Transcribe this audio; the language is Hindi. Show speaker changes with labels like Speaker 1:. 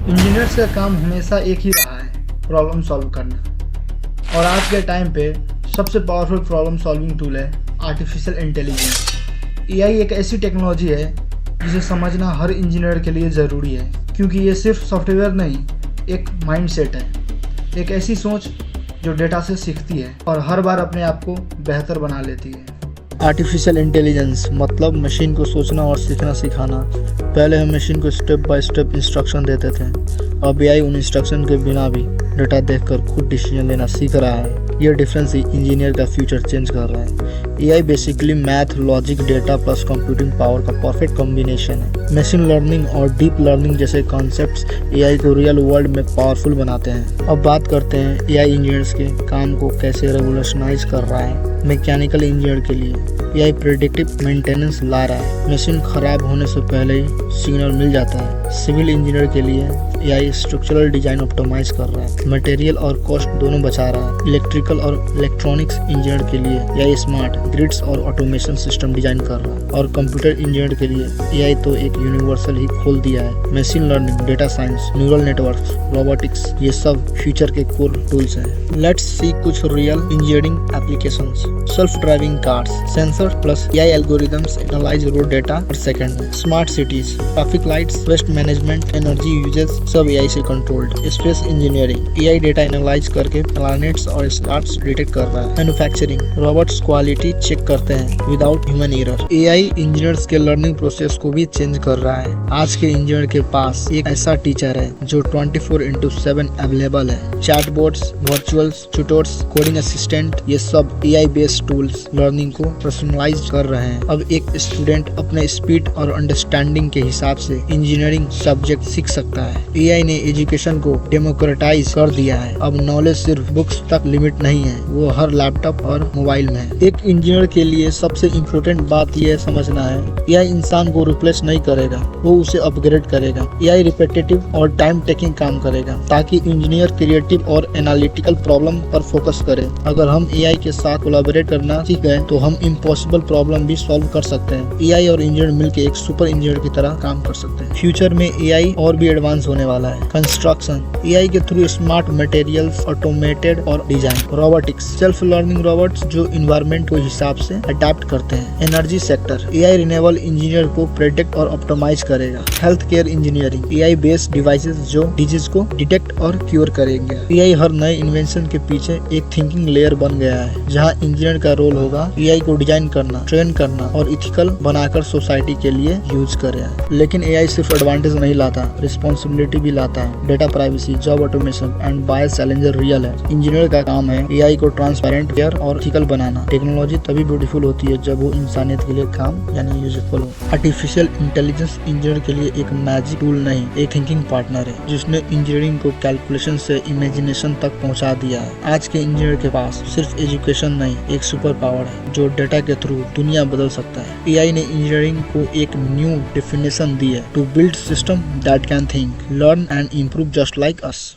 Speaker 1: इंजीनियर्स का काम हमेशा एक ही रहा है, प्रॉब्लम सॉल्व करना। और आज के टाइम पे सबसे पावरफुल प्रॉब्लम सॉल्विंग टूल है आर्टिफिशियल इंटेलिजेंस। एआई एक ऐसी टेक्नोलॉजी है जिसे समझना हर इंजीनियर के लिए ज़रूरी है, क्योंकि ये सिर्फ सॉफ्टवेयर नहीं, एक माइंडसेट है, एक ऐसी सोच जो डेटा से सीखती है और हर बार अपने आप को बेहतर बना लेती है। आर्टिफिशियल इंटेलिजेंस मतलब मशीन को सोचना और सीखना सिखाना। पहले हम मशीन को स्टेप बाय स्टेप इंस्ट्रक्शन देते थे, अब एआई उन इंस्ट्रक्शन के बिना भी डेटा देखकर खुद डिसीजन लेना सीख रहा है। यह डिफरेंस ही इंजीनियर का फ्यूचर चेंज कर रहा है। AI basically math, logic, data plus computing power का परफेक्ट कॉम्बिनेशन है। मशीन लर्निंग और डीप लर्निंग जैसे कॉन्सेप्ट्स एआई को रियल वर्ल्ड में पावरफुल बनाते हैं। अब बात करते हैं एआई इंजीनियर्स के काम को कैसे रेवोल्यूशनाइज कर रहा है। मैकेनिकल इंजीनियर के लिए एआई प्रेडिक्टिव मेंटेनेंस ला रहा है, मशीन खराब होने से पहले ही सिग्नल मिल जाता है। सिविल इंजीनियर के लिए एआई स्ट्रक्चरल डिजाइन ऑप्टिमाइज कर रहा है, मटेरियल और कॉस्ट दोनों बचा रहा है। इलेक्ट्रिकल और इलेक्ट्रॉनिक्स इंजीनियर के लिए एआई स्मार्ट ग्रिड्स और ऑटोमेशन सिस्टम डिजाइन कर रहा है। और कंप्यूटर इंजीनियर के लिए एआई तो एक यूनिवर्सल ही खोल दिया है। Machine learning, data science, neural networks, robotics, ये सब फ्यूचर के कोर टूल्स हैं। लेट्स सी कुछ real engineering applications. Self driving cars, sensor plus AI algorithms analyse road data पर सेकंड में। Smart cities, traffic lights, waste management, energy uses सब एआई से controlled. Space engineering, AI data analyse करके प्लैनेट्स और स्टार्स डिटेक्ट कर रहा है। मैन्युफैक्चरिंग, रोबोट्स क्वालिटी चेक करते हैं without human error. AI engineers के लर्निंग प्रोसेस को भी चेंज कर रहा है। आज के इंजीनियर के पास एक ऐसा टीचर है जो 24/7 अवेलेबल है। चैटबॉट्स, वर्चुअल्स, ट्यूटर्स, कोडिंग असिस्टेंट, ये सब एआई बेस्ड टूल्स लर्निंग को पर्सनलाइज कर रहे हैं। अब एक स्टूडेंट अपने स्पीड और अंडरस्टैंडिंग के हिसाब से इंजीनियरिंग सब्जेक्ट सीख सकता है। एआई ने एजुकेशन को डेमोक्रेटाइज कर दिया है। अब नॉलेज सिर्फ बुक्स तक लिमिट नहीं है, वो हर लैपटॉप और मोबाइल में है। एक इंजीनियर के लिए सबसे इम्पोर्टेंट बात यह समझना है, एआई इंसान को रिप्लेस नहीं करेगा, वो उसे अपग्रेड करेगा। एआई रिपीटेटिव और टाइम टेकिंग काम करेगा ताकि इंजीनियर क्रिएटिव और एनालिटिकल प्रॉब्लम पर फोकस करे। अगर हम एआई के साथ कोलैबोरेट करना सीख गए तो हम इम्पॉसिबल प्रॉब्लम भी सॉल्व कर सकते हैं। एआई और इंजीनियर मिलकर एक सुपर इंजीनियर की तरह काम कर सकते हैं। फ्यूचर में एआई और भी एडवांस होने वाला है। कंस्ट्रक्शन, एआई के थ्रू स्मार्ट मटेरियल्स, ऑटोमेटेड और design. Robotics, self learning robots जो इन्वायरमेंट के हिसाब से अडेप्ट करते हैं। Energy sector, AI renewable engineer को प्रेडिक्ट और ऑप्टिमाइज करेगा। Health care engineering, AI based devices जो डिजीज को डिटेक्ट और क्योर करेंगे। एआई हर नए इन्वेंशन के पीछे एक थिंकिंग लेयर बन गया है, जहां इंजीनियर का रोल होगा एआई को डिजाइन करना, ट्रेन करना और इथिकल बनाकर सोसाइटी के लिए यूज करे। लेकिन एआई सिर्फ एडवांटेज नहीं लाता, रिस्पॉन्सिबिलिटी भी लाता है। Data privacy, job automation and bias challenger real है। इंजीनियर का काम है एआई को ट्रांसपेरेंट, फेयर और इथिकल बनाना। टेक्नोलॉजी तभी ब्यूटीफुल होती है जब वो इंसानियत के लिए काम यानी यूजफुल हो। आर्टिफिशियल इंटेलिजेंस इंजीनियर के लिए एक मैजिक टूल नहीं, एक थिंकिंग पार्टनर है जिसने इंजीनियरिंग को कैलकुलेशन से इमेजिनेशन तक पहुंचा दिया है। आज के इंजीनियर के पास सिर्फ एजुकेशन नहीं, एक सुपर पावर है जो डेटा के थ्रू दुनिया बदल सकता है। एआई ने इंजीनियरिंग को एक न्यू डेफिनेशन दी है, to build system that can think, learn and improve just like us.